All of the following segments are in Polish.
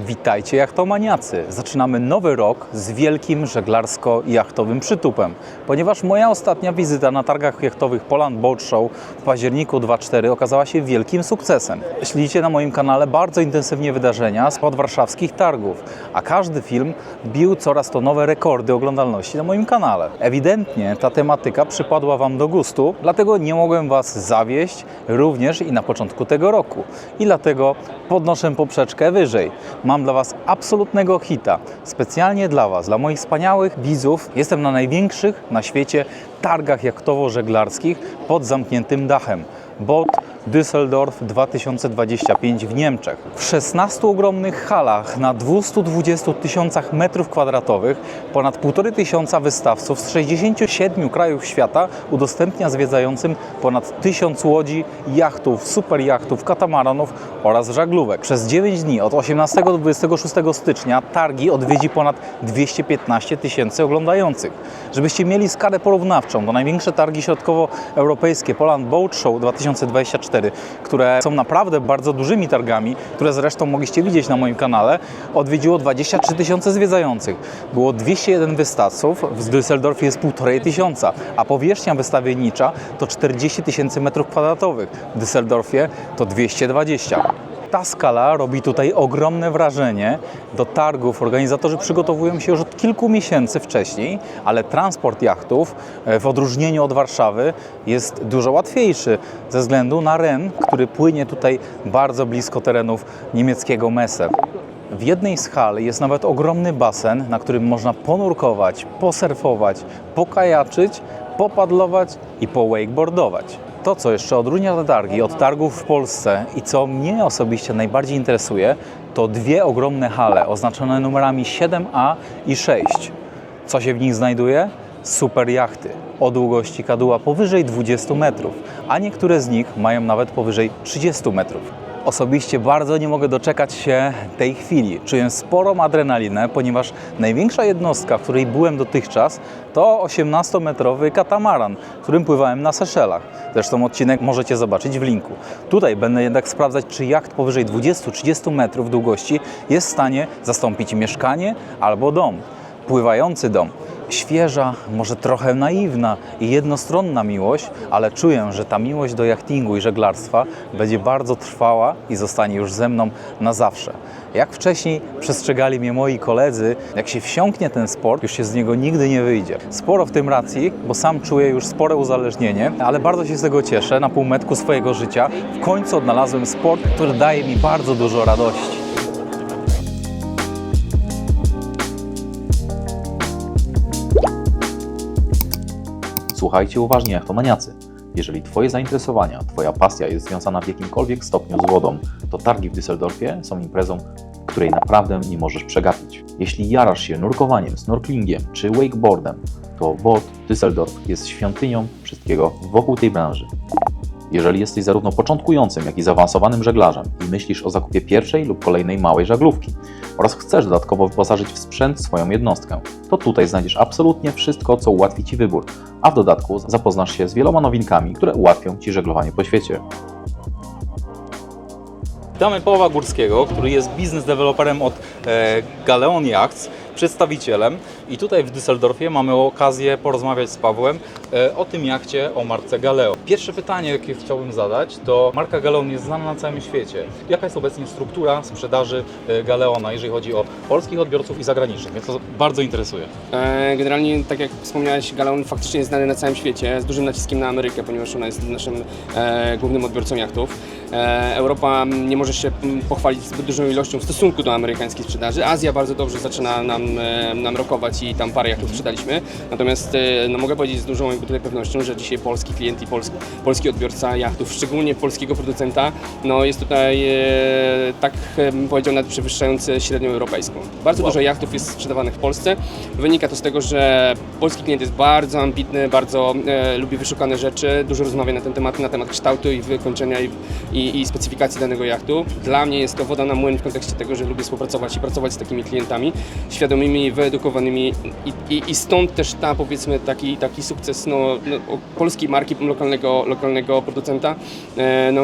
Witajcie jachtomaniacy! Zaczynamy nowy rok z wielkim żeglarsko-jachtowym przytupem, ponieważ moja ostatnia wizyta na targach jachtowych Poland Boat Show w październiku 2024 okazała się wielkim sukcesem. Śledzicie na moim kanale bardzo intensywnie wydarzenia spod warszawskich targów, a każdy film bił coraz to nowe rekordy oglądalności na moim kanale. Ewidentnie ta tematyka przypadła Wam do gustu, dlatego nie mogłem Was zawieść również i na początku tego roku. I dlatego podnoszę poprzeczkę wyżej. Mam dla Was absolutnego hita. Specjalnie dla Was, dla moich wspaniałych widzów, jestem na największych na świecie targach jachtowo-żeglarskich pod zamkniętym dachem. BOT Düsseldorf 2025 w Niemczech. W 16 ogromnych halach na 220 tysiącach metrów kwadratowych ponad 1500 wystawców z 67 krajów świata udostępnia zwiedzającym ponad 1000 łodzi, jachtów, superjachtów, katamaranów oraz żaglówek. Przez 9 dni od 18 do 26 stycznia targi odwiedzi ponad 215 tysięcy oglądających. Żebyście mieli skalę porównawczą, to największe targi środkowoeuropejskie Poland Boat Show 2024, które są naprawdę bardzo dużymi targami, które zresztą mogliście widzieć na moim kanale, odwiedziło 23 tysiące zwiedzających. Było 201 wystawców, w Düsseldorfie jest 1500, a powierzchnia wystawiennicza to 40 tysięcy metrów kwadratowych. W Düsseldorfie to 220. Ta skala robi tutaj ogromne wrażenie. Do targów organizatorzy przygotowują się już od kilku miesięcy wcześniej, ale transport jachtów w odróżnieniu od Warszawy jest dużo łatwiejszy ze względu na Ren, który płynie tutaj bardzo blisko terenów niemieckiego Messe. W jednej z hal jest nawet ogromny basen, na którym można ponurkować, posurfować, pokajaczyć, popadlować i powakeboardować. To, co jeszcze odróżnia te targi od targów w Polsce i co mnie osobiście najbardziej interesuje, to dwie ogromne hale oznaczone numerami 7A i 6. Co się w nich znajduje? Super jachty o długości kadłuba powyżej 20 metrów, a niektóre z nich mają nawet powyżej 30 metrów. Osobiście bardzo nie mogę doczekać się tej chwili. Czuję sporą adrenalinę, ponieważ największa jednostka, w której byłem dotychczas, to 18-metrowy katamaran, którym pływałem na Seszelach. Zresztą odcinek możecie zobaczyć w linku. Tutaj będę jednak sprawdzać, czy jacht powyżej 20-30 metrów długości jest w stanie zastąpić mieszkanie albo dom. Pływający dom. Świeża, może trochę naiwna i jednostronna miłość, ale czuję, że ta miłość do jachtingu i żeglarstwa będzie bardzo trwała i zostanie już ze mną na zawsze. Jak wcześniej przestrzegali mnie moi koledzy, jak się wsiąknie ten sport, już się z niego nigdy nie wyjdzie. Sporo w tym racji, bo sam czuję już spore uzależnienie, ale bardzo się z tego cieszę. Na półmetku swojego życia w końcu odnalazłem sport, który daje mi bardzo dużo radości. Słuchajcie uważnie, jachtomaniacy. Jeżeli Twoje zainteresowania, Twoja pasja jest związana w jakimkolwiek stopniu z wodą, to targi w Düsseldorfie są imprezą, której naprawdę nie możesz przegapić. Jeśli jarasz się nurkowaniem, snorklingiem czy wakeboardem, to BOT Düsseldorf jest świątynią wszystkiego wokół tej branży. Jeżeli jesteś zarówno początkującym, jak i zaawansowanym żeglarzem i myślisz o zakupie pierwszej lub kolejnej małej żaglówki oraz chcesz dodatkowo wyposażyć w sprzęt swoją jednostkę, to tutaj znajdziesz absolutnie wszystko, co ułatwi Ci wybór, a w dodatku zapoznasz się z wieloma nowinkami, które ułatwią Ci żeglowanie po świecie. Witamy Pawła Górskiego, który jest biznes deweloperem od Galeon Yachts, przedstawicielem, i tutaj w Düsseldorfie mamy okazję porozmawiać z Pawłem o tym jachcie, o marce Galeon. Pierwsze pytanie, jakie chciałbym zadać, to marka Galeon jest znana na całym świecie. Jaka jest obecnie struktura sprzedaży Galeona, jeżeli chodzi o polskich odbiorców i zagranicznych? Mnie to bardzo interesuje. Generalnie, tak jak wspomniałeś, Galeon faktycznie jest znany na całym świecie, z dużym naciskiem na Amerykę, ponieważ ona jest naszym głównym odbiorcą jachtów. Europa nie może się pochwalić zbyt dużą ilością w stosunku do amerykańskiej sprzedaży. Azja bardzo dobrze zaczyna nam rokować i tam parę jachtów sprzedaliśmy. Natomiast mogę powiedzieć z dużą tutaj pewnością, że dzisiaj polski klient i polski odbiorca jachtów, szczególnie polskiego producenta, jest tutaj tak bym powiedział nawet przewyższający średnią europejską. Bardzo dużo jachtów jest sprzedawanych w Polsce. Wynika to z tego, że polski klient jest bardzo ambitny, bardzo lubi wyszukane rzeczy, dużo rozmawia na ten temat, na temat kształtu i wykończenia i specyfikacji danego jachtu. Dla mnie jest to woda na młyn w kontekście tego, że lubię współpracować i pracować z takimi klientami świadomymi, wyedukowanymi i stąd też powiedzmy taki sukces polskiej marki, lokalnego producenta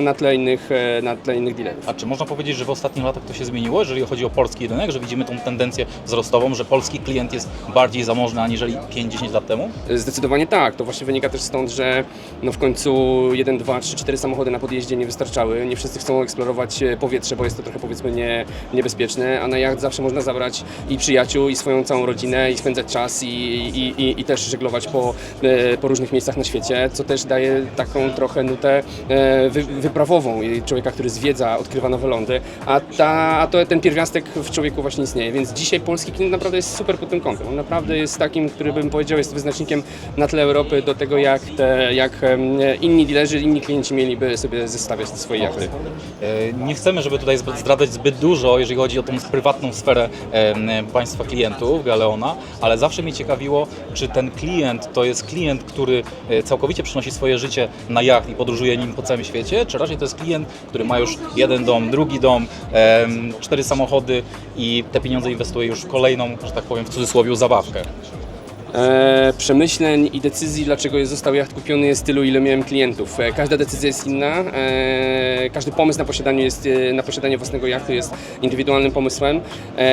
na tle innych dealerów. A czy można powiedzieć, że w ostatnich latach to się zmieniło, jeżeli chodzi o polski rynek, że widzimy tą tendencję wzrostową, że polski klient jest bardziej zamożny aniżeli 5-10 lat temu? Zdecydowanie tak. To właśnie wynika też stąd, że w końcu 1, 2, 3, 4 samochody na podjeździe nie wystarczały. Nie wszyscy chcą eksplorować powietrze, bo jest to trochę powiedzmy niebezpieczne, a na jacht zawsze można zabrać i przyjaciół, i swoją całą rodzinę, i spędzać czas, i też żeglować po różnych miejscach na świecie, co też daje taką trochę nutę wyprawową człowieka, który zwiedza, odkrywa nowe lądy, a ten pierwiastek w człowieku właśnie istnieje, więc dzisiaj polski klient naprawdę jest super pod tym kątem. On naprawdę jest takim, który bym powiedział jest wyznacznikiem na tle Europy do tego, jak inni dealerzy, inni klienci mieliby sobie zestawiać swoje jachty. Nie chcemy, żeby tutaj zdradzać zbyt dużo, jeżeli chodzi o tą prywatną sferę Państwa klientów, Galeona, ale zawsze mnie ciekawiło, czy ten klient to jest klient, który całkowicie przenosi swoje życie na jacht i podróżuje nim po całym świecie, czy raczej to jest klient, który ma już jeden dom, drugi dom, 4 samochody i te pieniądze inwestuje już w kolejną, że tak powiem w cudzysłowie, zabawkę. Przemyśleń i decyzji, dlaczego został jacht kupiony, jest tylu, ile miałem klientów. Każda decyzja jest inna, każdy pomysł na posiadanie własnego jachtu jest indywidualnym pomysłem.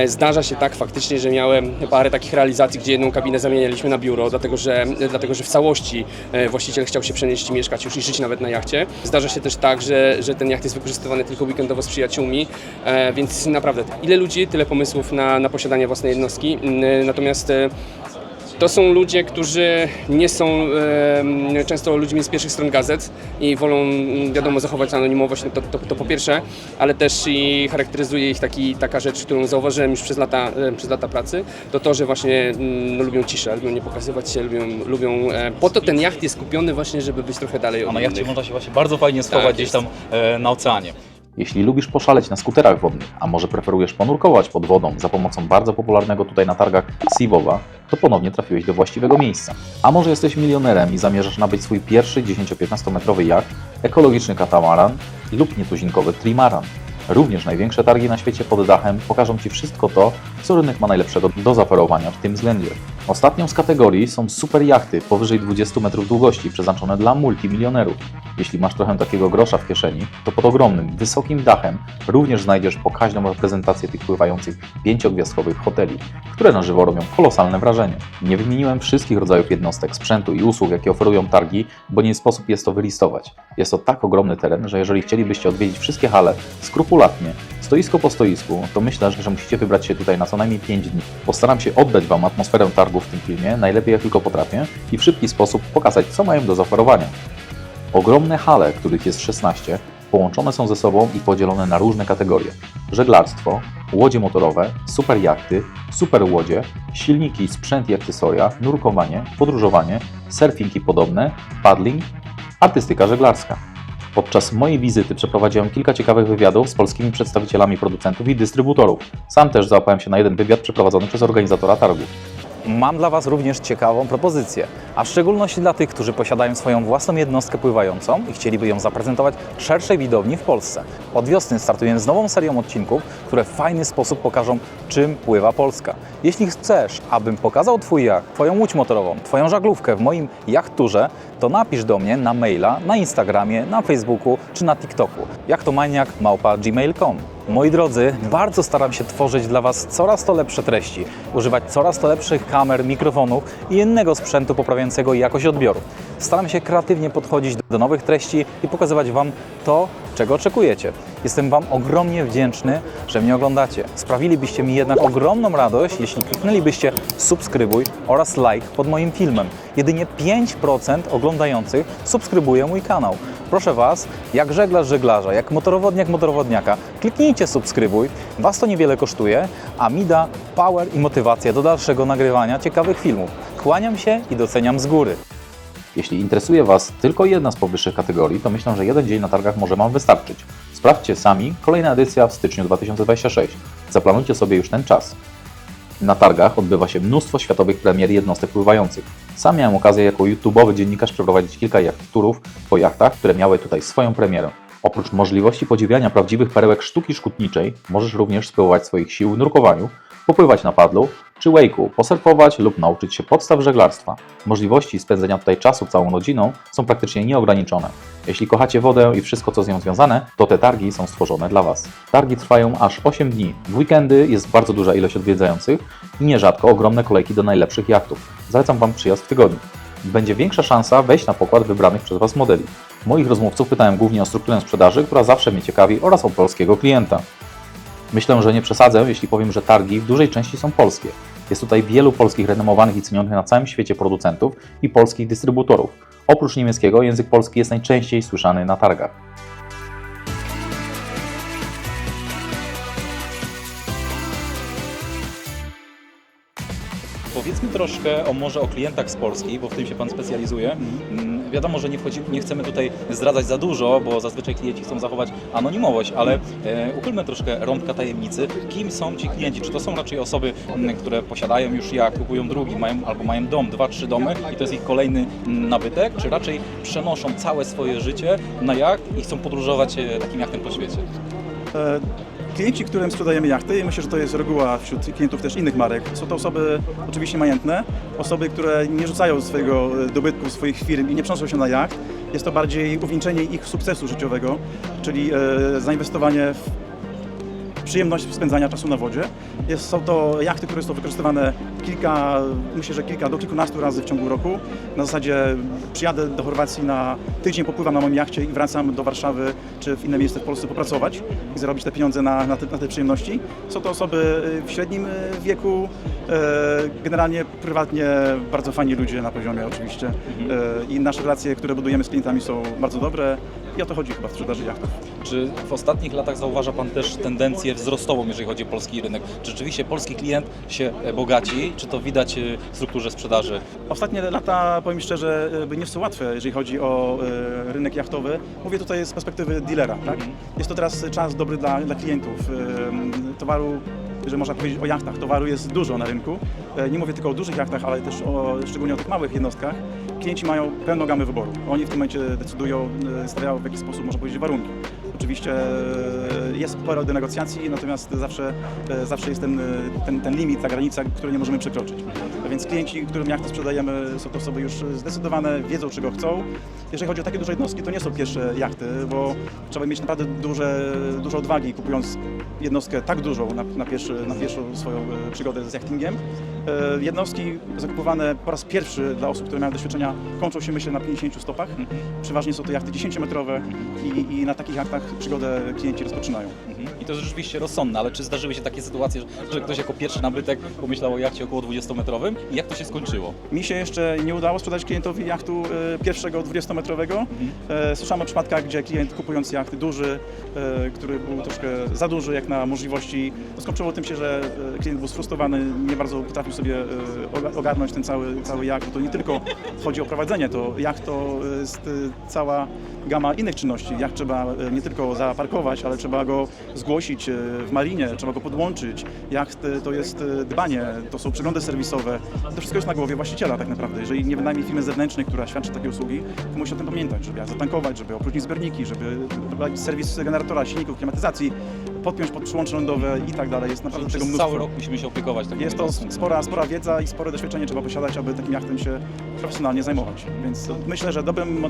Zdarza się tak faktycznie, że miałem parę takich realizacji, gdzie jedną kabinę zamienialiśmy na biuro, dlatego że w całości właściciel chciał się przenieść i mieszkać już i żyć nawet na jachcie. Zdarza się też tak, że ten jacht jest wykorzystywany tylko weekendowo z przyjaciółmi, więc naprawdę ile ludzi, tyle pomysłów na posiadanie własnej jednostki. Natomiast to są ludzie, którzy nie są często ludźmi z pierwszych stron gazet i wolą, wiadomo, zachować anonimowość, to po pierwsze, ale też i charakteryzuje ich taka rzecz, którą zauważyłem już przez lata pracy, to, że właśnie lubią ciszę, lubią nie pokazywać się, lubią po to ten jacht jest kupiony właśnie, żeby być trochę dalej od A na innych. jachcie można się właśnie bardzo fajnie schować Tak, gdzieś tam na oceanie. Jeśli lubisz poszaleć na skuterach wodnych, a może preferujesz ponurkować pod wodą za pomocą bardzo popularnego tutaj na targach Siwowa, to ponownie trafiłeś do właściwego miejsca. A może jesteś milionerem i zamierzasz nabyć swój pierwszy 10-15 metrowy jacht, ekologiczny katamaran lub nietuzinkowy trimaran. Również największe targi na świecie pod dachem pokażą Ci wszystko to, co rynek ma najlepszego do zaoferowania w tym względzie. Ostatnią z kategorii są super jachty powyżej 20 metrów długości, przeznaczone dla multimilionerów. Jeśli masz trochę takiego grosza w kieszeni, to pod ogromnym, wysokim dachem również znajdziesz pokaźną reprezentację tych pływających 5-gwiazdkowych hoteli, które na żywo robią kolosalne wrażenie. Nie wymieniłem wszystkich rodzajów jednostek, sprzętu i usług, jakie oferują targi, bo nie sposób jest to wylistować. Jest to tak ogromny teren, że jeżeli chcielibyście odwiedzić wszystkie hale skrupulatnie, stoisko po stoisku, to myślę, że musicie wybrać się tutaj na co najmniej 5 dni. Postaram się oddać Wam atmosferę targów w tym filmie, najlepiej jak tylko potrafię i w szybki sposób pokazać, co mają do zaoferowania. Ogromne hale, których jest 16, połączone są ze sobą i podzielone na różne kategorie. Żeglarstwo, łodzie motorowe, super jachty, super łodzie, silniki, sprzęt i akcesoria, nurkowanie, podróżowanie, surfing i podobne, paddling, artystyka żeglarska. Podczas mojej wizyty przeprowadziłem kilka ciekawych wywiadów z polskimi przedstawicielami producentów i dystrybutorów. Sam też załapałem się na jeden wywiad przeprowadzony przez organizatora targu. Mam dla Was również ciekawą propozycję, a w szczególności dla tych, którzy posiadają swoją własną jednostkę pływającą i chcieliby ją zaprezentować szerszej widowni w Polsce. Od wiosny startuję z nową serią odcinków, które w fajny sposób pokażą, czym pływa Polska. Jeśli chcesz, abym pokazał Twój jacht, Twoją łódź motorową, Twoją żaglówkę w moim jachturze, to napisz do mnie na maila, na Instagramie, na Facebooku czy na TikToku. jachtomaniak@gmail.com. Moi drodzy, bardzo staram się tworzyć dla Was coraz to lepsze treści, używać coraz to lepszych kamer, mikrofonów i innego sprzętu poprawiającego jakość odbioru. Staram się kreatywnie podchodzić do nowych treści i pokazywać Wam to, czego oczekujecie. Jestem Wam ogromnie wdzięczny, że mnie oglądacie. Sprawilibyście mi jednak ogromną radość, jeśli kliknęlibyście subskrybuj oraz like pod moim filmem. Jedynie 5% oglądających subskrybuje mój kanał. Proszę Was, jak żeglarz żeglarza, jak motorowodniak motorowodniaka, kliknijcie subskrybuj, Was to niewiele kosztuje, a mi da power i motywację do dalszego nagrywania ciekawych filmów. Kłaniam się i doceniam z góry. Jeśli interesuje Was tylko jedna z powyższych kategorii, to myślę, że jeden dzień na targach może Wam wystarczyć. Sprawdźcie sami, kolejna edycja w styczniu 2026. Zaplanujcie sobie już ten czas. Na targach odbywa się mnóstwo światowych premier jednostek pływających. Sam miałem okazję jako YouTube'owy dziennikarz przeprowadzić kilka jachturów po jachtach, które miały tutaj swoją premierę. Oprócz możliwości podziwiania prawdziwych perełek sztuki szkutniczej, możesz również spróbować swoich sił w nurkowaniu, popływać na padlu czy wake'u, posurfować lub nauczyć się podstaw żeglarstwa. Możliwości spędzenia tutaj czasu całą rodziną są praktycznie nieograniczone. Jeśli kochacie wodę i wszystko co z nią związane, to te targi są stworzone dla Was. Targi trwają aż 8 dni. W weekendy jest bardzo duża ilość odwiedzających i nierzadko ogromne kolejki do najlepszych jachtów. Zalecam Wam przyjazd w tygodniu. Będzie większa szansa wejść na pokład wybranych przez Was modeli. Moich rozmówców pytałem głównie o strukturę sprzedaży, która zawsze mnie ciekawi, oraz o polskiego klienta. Myślę, że nie przesadzę, jeśli powiem, że targi w dużej części są polskie. Jest tutaj wielu polskich renomowanych i cenionych na całym świecie producentów i polskich dystrybutorów. Oprócz niemieckiego, język polski jest najczęściej słyszany na targach. Powiedzmy troszkę może o klientach z Polski, bo w tym się Pan specjalizuje. Wiadomo, że nie chcemy tutaj zdradzać za dużo, bo zazwyczaj klienci chcą zachować anonimowość, ale uchylmy troszkę rąbka tajemnicy. Kim są ci klienci? Czy to są raczej osoby, które posiadają już jacht, kupują drugi, mają dom, 2-3 domy i to jest ich kolejny nabytek, czy raczej przenoszą całe swoje życie na jacht i chcą podróżować takim jachtem po świecie? Klienci, którym sprzedajemy jachty, i myślę, że to jest reguła wśród klientów też innych marek, są to osoby oczywiście majętne, osoby, które nie rzucają swojego dobytku, swoich firm i nie przenoszą się na jacht. Jest to bardziej uwieńczenie ich sukcesu życiowego, czyli zainwestowanie w przyjemność spędzania czasu na wodzie. Są to jachty, które są wykorzystywane myślę, że kilka do kilkunastu razy w ciągu roku. Na zasadzie przyjadę do Chorwacji na tydzień, popływam na moim jachcie i wracam do Warszawy czy w inne miejsce w Polsce popracować i zarobić te pieniądze na te przyjemności. Są to osoby w średnim wieku, generalnie prywatnie bardzo fajni ludzie na poziomie oczywiście i nasze relacje, które budujemy z klientami są bardzo dobre i o to chodzi chyba w sprzedaży jachtów. Czy w ostatnich latach zauważa Pan też tendencję wzrostową, jeżeli chodzi o polski rynek? Czy rzeczywiście polski klient się bogaci? Czy to widać w strukturze sprzedaży? Ostatnie lata, powiem szczerze, nie są łatwe, jeżeli chodzi o rynek jachtowy. Mówię tutaj z perspektywy dealera. Tak? Jest to teraz czas dobry dla klientów. Towaru, jeżeli można powiedzieć o jachtach, towaru jest dużo na rynku. Nie mówię tylko o dużych jachtach, ale też szczególnie o tych małych jednostkach. Klienci mają pełną gamę wyboru. Oni w tym momencie decydują, stawiają w jaki sposób, można powiedzieć, warunki. Oczywiście jest pora do negocjacji, natomiast zawsze jest ten limit, ta granica, której nie możemy przekroczyć. Więc klienci, którym jachty sprzedajemy, są to osoby już zdecydowane, wiedzą czego chcą. Jeżeli chodzi o takie duże jednostki, to nie są pierwsze jachty, bo trzeba mieć naprawdę dużo odwagi, kupując jednostkę tak dużą na pierwszą swoją przygodę z jachtingiem. Jednostki zakupowane po raz pierwszy dla osób, które mają doświadczenia, kończą się myślę na 50 stopach. Przeważnie są to jachty 10-metrowe i na takich jachtach przygodę klienci rozpoczynają. I to jest rzeczywiście rozsądne, ale czy zdarzyły się takie sytuacje, że ktoś jako pierwszy nabytek pomyślał o jachcie około 20-metrowym i jak to się skończyło? Mi się jeszcze nie udało sprzedać klientowi jachtu pierwszego 20-metrowego. Słyszałem o przypadkach, gdzie klient kupując jacht duży, który był troszkę za duży jak na możliwości, to skończyło tym się, że klient był sfrustrowany, nie bardzo potrafił sobie ogarnąć ten cały jacht. To nie tylko chodzi o prowadzenie, to jacht to jest cała gama innych czynności. Jacht trzeba nie tylko zaparkować, ale trzeba go zgłosić w marinie, trzeba go podłączyć. Jacht to jest dbanie, to są przeglądy serwisowe. To wszystko jest na głowie właściciela tak naprawdę. Jeżeli nie wynajmie firmy zewnętrznej, która świadczy takie usługi, to musi o tym pamiętać, żeby zatankować, żeby opróżnić zbiorniki, żeby prowadzić serwis generatora, silników, klimatyzacji, podpiąć pod przyłącze lądowe i tak dalej. Jest naprawdę tego mnóstwo. Cały rok musimy się opiekować. Jest to spora wiedza i spore doświadczenie trzeba posiadać, aby takim jachtem się profesjonalnie zajmować. Więc myślę, że dobrym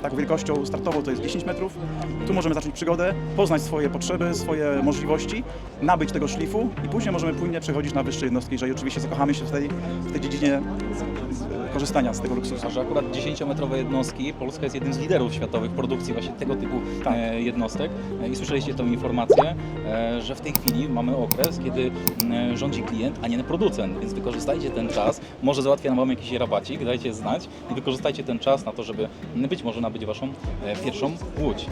taką wielkością startową to jest 10 metrów. Tu możemy zacząć przygodę, poznać swoje potrzeby, swoje możliwości, nabyć tego szlifu i później możemy płynnie przechodzić na wyższe jednostki, jeżeli oczywiście zakochamy się w tej dziedzinie korzystania z tego luksusu. A że akurat 10-metrowe jednostki, Polska jest jednym z liderów światowych produkcji właśnie tego typu jednostek i słyszeliście tą informację, że w tej chwili mamy okres, kiedy rządzi klient, a nie producent, więc wykorzystajcie ten czas, może załatwię Wam jakiś rabacik, dajcie znać i wykorzystajcie ten czas na to, żeby być może nabyć Waszą pierwszą łódź.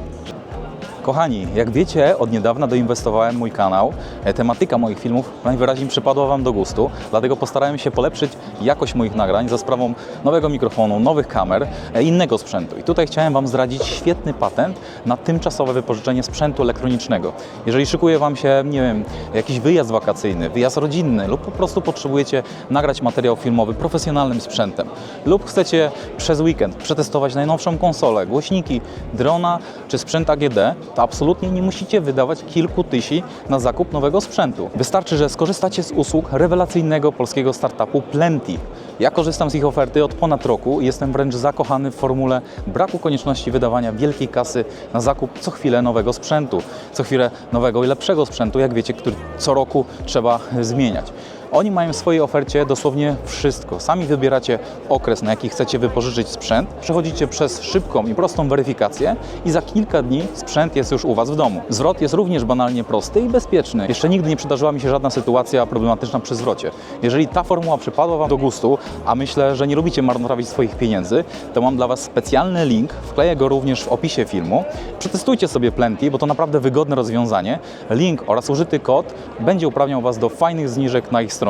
Kochani, jak wiecie, od niedawna doinwestowałem w mój kanał. Tematyka moich filmów najwyraźniej przypadła Wam do gustu, dlatego postarałem się polepszyć jakość moich nagrań za sprawą nowego mikrofonu, nowych kamer, innego sprzętu. I tutaj chciałem Wam zdradzić świetny patent na tymczasowe wypożyczenie sprzętu elektronicznego. Jeżeli szykuje Wam się, nie wiem, jakiś wyjazd wakacyjny, wyjazd rodzinny lub po prostu potrzebujecie nagrać materiał filmowy profesjonalnym sprzętem lub chcecie przez weekend przetestować najnowszą konsolę, głośniki, drona czy sprzęt AGD, to absolutnie nie musicie wydawać kilku tysięcy na zakup nowego sprzętu. Wystarczy, że skorzystacie z usług rewelacyjnego polskiego startupu Plenty. Ja korzystam z ich oferty od ponad roku i jestem wręcz zakochany w formule braku konieczności wydawania wielkiej kasy na zakup co chwilę nowego sprzętu, co chwilę nowego i lepszego sprzętu, jak wiecie, który co roku trzeba zmieniać. Oni mają w swojej ofercie dosłownie wszystko. Sami wybieracie okres, na jaki chcecie wypożyczyć sprzęt, przechodzicie przez szybką i prostą weryfikację i za kilka dni sprzęt jest już u Was w domu. Zwrot jest również banalnie prosty i bezpieczny. Jeszcze nigdy nie przydarzyła mi się żadna sytuacja problematyczna przy zwrocie. Jeżeli ta formuła przypadła Wam do gustu, a myślę, że nie lubicie marnotrawić swoich pieniędzy, to mam dla Was specjalny link, wkleję go również w opisie filmu. Przetestujcie sobie Plenty, bo to naprawdę wygodne rozwiązanie. Link oraz użyty kod będzie uprawniał Was do fajnych zniżek na ich stronie.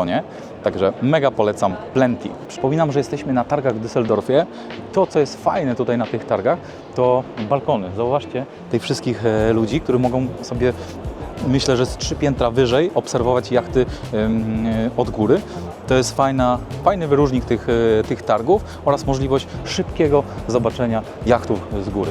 Także mega polecam Plenty. Przypominam, że jesteśmy na targach w Düsseldorfie. To, co jest fajne tutaj na tych targach, to balkony. Zauważcie tych wszystkich ludzi, którzy mogą sobie, myślę, że z 3 piętra wyżej obserwować jachty od góry. To jest fajny wyróżnik tych targów oraz możliwość szybkiego zobaczenia jachtów z góry.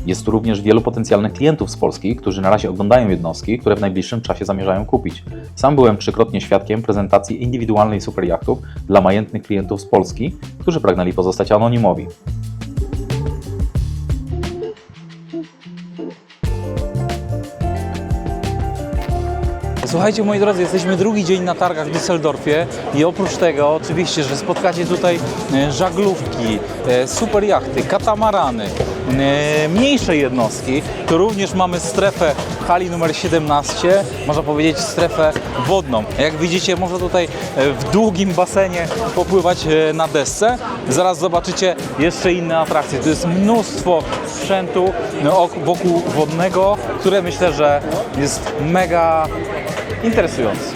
Jest tu również wielu potencjalnych klientów z Polski, którzy na razie oglądają jednostki, które w najbliższym czasie zamierzają kupić. Sam byłem trzykrotnie świadkiem prezentacji indywidualnej superjachtów dla majętnych klientów z Polski, którzy pragnęli pozostać anonimowi. Słuchajcie, moi drodzy, jesteśmy drugi dzień na targach w Düsseldorfie i oprócz tego oczywiście, że spotkacie tutaj żaglówki, super jachty, katamarany, mniejsze jednostki, to również mamy strefę w hali numer 17, można powiedzieć strefę wodną. Jak widzicie, można tutaj w długim basenie popływać na desce. Zaraz zobaczycie jeszcze inne atrakcje. Tu jest mnóstwo sprzętu wokół wodnego, które myślę, że jest mega interesujący.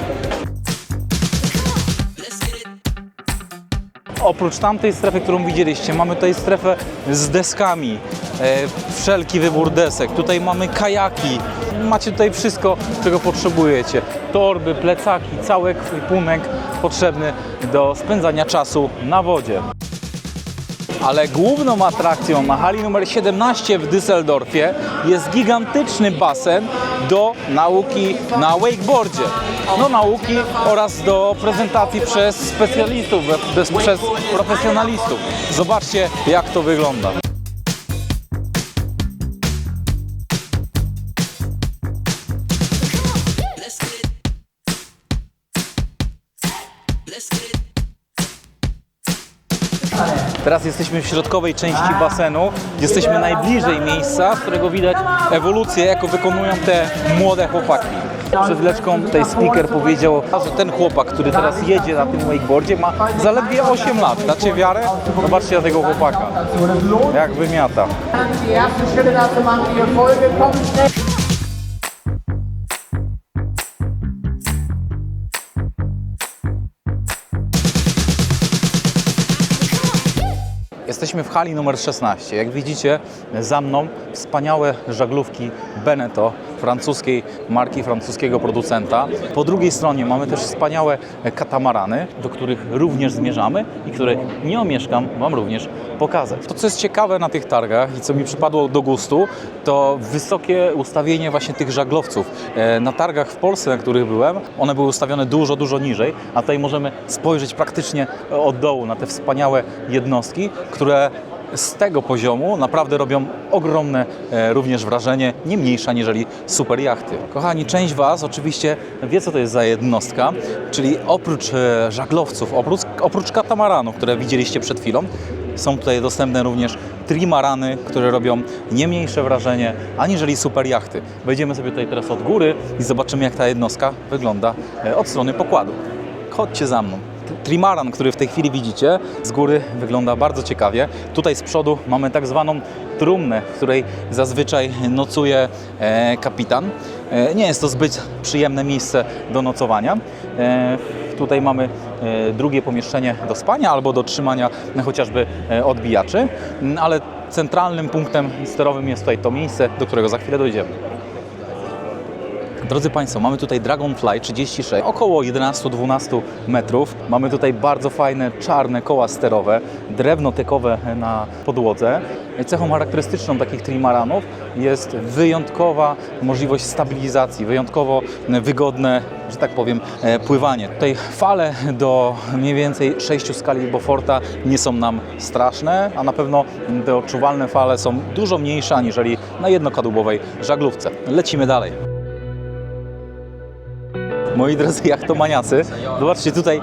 Oprócz tamtej strefy, którą widzieliście, mamy tutaj strefę z deskami, wszelki wybór desek. Tutaj mamy kajaki, macie tutaj wszystko, czego potrzebujecie. Torby, plecaki, cały ekwipunek potrzebny do spędzania czasu na wodzie. Ale główną atrakcją na hali numer 17 w Düsseldorfie jest gigantyczny basen do nauki na wakeboardzie. Do nauki oraz do prezentacji przez specjalistów, przez profesjonalistów. Zobaczcie, jak to wygląda. Teraz jesteśmy w środkowej części basenu. Jesteśmy najbliżej miejsca, z którego widać ewolucję, jaką wykonują te młode chłopaki. Przed chwileczką tutaj speaker powiedział, że ten chłopak, który teraz jedzie na tym wakeboardzie, ma zaledwie 8 lat. Dacie wiarę? Zobaczcie na tego chłopaka, jak wymiata. Jesteśmy w hali numer 16. Jak widzicie, za mną wspaniałe żaglówki Beneteau, francuskiej marki, francuskiego producenta. Po drugiej stronie mamy też wspaniałe katamarany, do których również zmierzamy i które nie omieszkam Wam również pokazać. To, co jest ciekawe na tych targach i co mi przypadło do gustu, to wysokie ustawienie właśnie tych żaglowców. Na targach w Polsce, na których byłem, one były ustawione dużo niżej, a tutaj możemy spojrzeć praktycznie od dołu na te wspaniałe jednostki, które z tego poziomu naprawdę robią ogromne również wrażenie, nie mniejsze aniżeli super jachty. Kochani, część Was oczywiście wie, co to jest za jednostka, czyli oprócz żaglowców, oprócz katamaranów, które widzieliście przed chwilą, są tutaj dostępne również trimarany, które robią nie mniejsze wrażenie aniżeli super jachty. Wejdziemy sobie tutaj teraz od góry i zobaczymy, jak ta jednostka wygląda od strony pokładu. Chodźcie za mną. trimaran, który w tej chwili widzicie, z góry wygląda bardzo ciekawie. Tutaj z przodu mamy tak zwaną trumnę, w której zazwyczaj nocuje kapitan. Nie jest to zbyt przyjemne miejsce do nocowania. Tutaj mamy drugie pomieszczenie do spania albo do trzymania chociażby odbijaczy, ale centralnym punktem sterowym jest tutaj to miejsce, do którego za chwilę dojdziemy. Drodzy Państwo, mamy tutaj Dragonfly 36, około 11-12 metrów. Mamy tutaj bardzo fajne czarne koła sterowe, drewno tekowe na podłodze. Cechą charakterystyczną takich trimaranów jest wyjątkowa możliwość stabilizacji, wyjątkowo wygodne, że tak powiem, pływanie. Tutaj fale do mniej więcej 6 skali Beauforta nie są nam straszne, a na pewno te odczuwalne fale są dużo mniejsze aniżeli na jednokadłubowej żaglówce. Lecimy dalej. Moi drodzy jachtomaniacy, zobaczcie, tutaj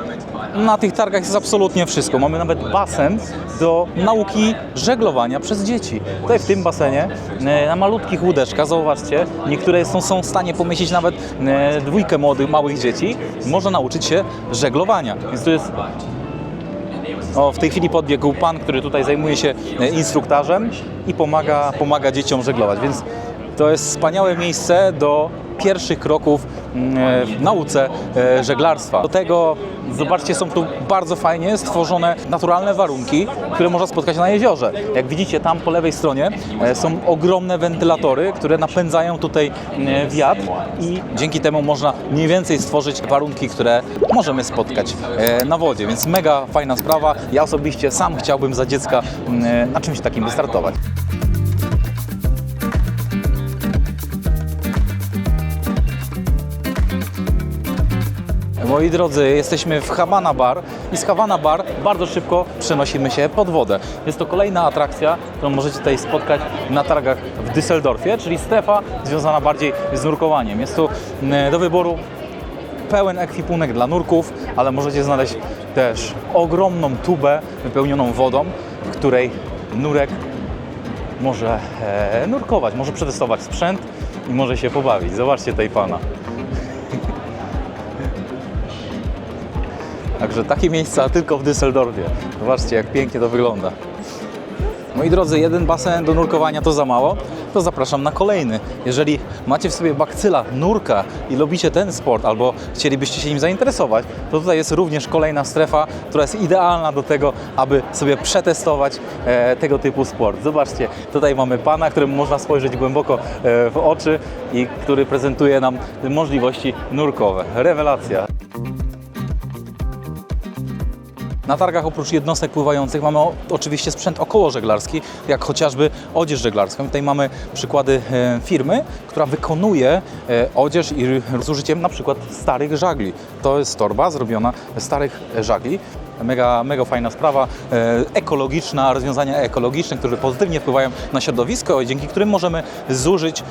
na tych targach jest absolutnie wszystko. Mamy nawet basen do nauki żeglowania przez dzieci. Tutaj w tym basenie na malutkich łódeczkach, zauważcie, niektóre są w stanie pomieścić nawet dwójkę małych dzieci. Można nauczyć się żeglowania. Więc to jest... O, w tej chwili podbiegł pan, który tutaj zajmuje się instruktażem i pomaga dzieciom żeglować. Więc to jest wspaniałe miejsce do pierwszych kroków w nauce żeglarstwa. Do tego, zobaczcie, są tu bardzo fajnie stworzone naturalne warunki, które można spotkać na jeziorze. Jak widzicie, tam po lewej stronie są ogromne wentylatory, które napędzają tutaj wiatr i dzięki temu można mniej więcej stworzyć warunki, które możemy spotkać na wodzie. Więc mega fajna sprawa. Ja osobiście sam chciałbym za dziecka na czymś takim wystartować. Moi drodzy, jesteśmy w Havana Bar i z Havana Bar bardzo szybko przenosimy się pod wodę. Jest to kolejna atrakcja, którą możecie tutaj spotkać na targach w Düsseldorfie, czyli strefa związana bardziej z nurkowaniem. Jest tu do wyboru pełen ekwipunek dla nurków, ale możecie znaleźć też ogromną tubę wypełnioną wodą, w której nurek może nurkować, może przetestować sprzęt i może się pobawić. Zobaczcie tutaj pana. Także takie miejsca tylko w Düsseldorfie. Zobaczcie, jak pięknie to wygląda. Moi drodzy, jeden basen do nurkowania to za mało, to zapraszam na kolejny. Jeżeli macie w sobie bakcyla nurka i lubicie ten sport albo chcielibyście się nim zainteresować, to tutaj jest również kolejna strefa, która jest idealna do tego, aby sobie przetestować tego typu sport. Zobaczcie, tutaj mamy pana, któremu można spojrzeć głęboko w oczy i który prezentuje nam możliwości nurkowe. Rewelacja! Na targach oprócz jednostek pływających mamy oczywiście sprzęt okołożeglarski, jak chociażby odzież żeglarską. Tutaj mamy przykłady firmy, która wykonuje odzież z użyciem na przykład starych żagli. To jest torba zrobiona z starych żagli. Mega fajna sprawa, ekologiczna, rozwiązania ekologiczne, które pozytywnie wpływają na środowisko, dzięki którym możemy zużyć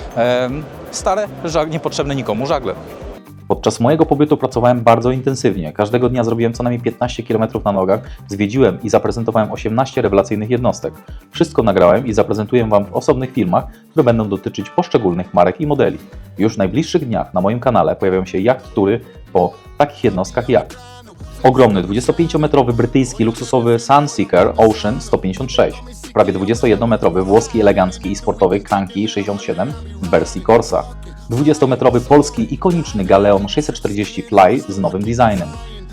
stare, niepotrzebne nikomu żagle. Podczas mojego pobytu pracowałem bardzo intensywnie. Każdego dnia zrobiłem co najmniej 15 km na nogach, zwiedziłem i zaprezentowałem 18 rewelacyjnych jednostek. Wszystko nagrałem i zaprezentuję Wam w osobnych filmach, które będą dotyczyć poszczególnych marek i modeli. Już w najbliższych dniach na moim kanale pojawią się jacht-tury po takich jednostkach jak ogromny 25-metrowy brytyjski luksusowy Sunseeker Ocean 156, prawie 21-metrowy włoski elegancki i sportowy Cranky 67 w wersji Corsa, 20-metrowy polski ikoniczny Galeon 640 Fly z nowym designem,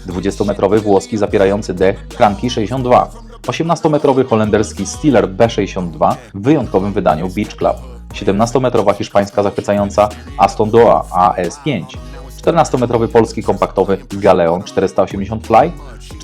20-metrowy włoski zapierający dech Cranky 62, 18-metrowy holenderski Steeler B62 w wyjątkowym wydaniu Beach Club, 17-metrowa hiszpańska zachwycająca Aston Doa AS5, 14-metrowy polski kompaktowy Galeon 480 Fly,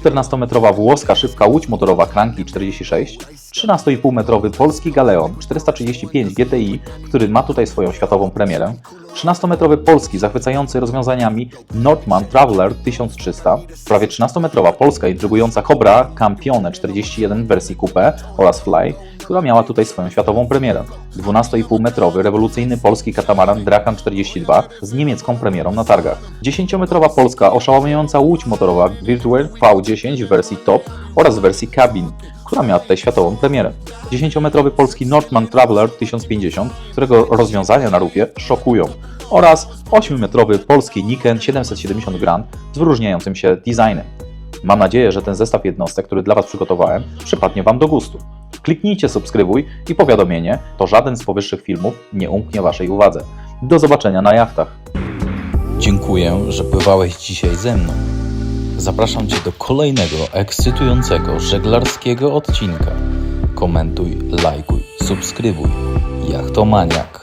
14-metrowa włoska szybka łódź motorowa Cranky 46, 13,5-metrowy polski Galeon 435 GTI, który ma tutaj swoją światową premierę, 13-metrowy polski zachwycający rozwiązaniami Nordman Traveler 1300, prawie 13-metrowa polska intrygująca Cobra Campione 41 w wersji Coupe oraz Fly, która miała tutaj swoją światową premierę, 12,5-metrowy rewolucyjny polski katamaran Drachen 42 z niemiecką premierą na targach, 10-metrowa polska oszałamiająca łódź motorowa Virtual V10 w wersji Top oraz w wersji Cabin, która miała tutaj światową premierę. 10-metrowy polski Nordman Traveler 1050, którego rozwiązania na rufie szokują, oraz 8-metrowy polski Niken 770 Grand z wyróżniającym się designem. Mam nadzieję, że ten zestaw jednostek, który dla Was przygotowałem, przypadnie Wam do gustu. Kliknijcie subskrybuj i powiadomienie, to żaden z powyższych filmów nie umknie Waszej uwadze. Do zobaczenia na jachtach. Dziękuję, że pływałeś dzisiaj ze mną. Zapraszam Cię do kolejnego ekscytującego żeglarskiego odcinka. Komentuj, lajkuj, subskrybuj. Jachtomaniak.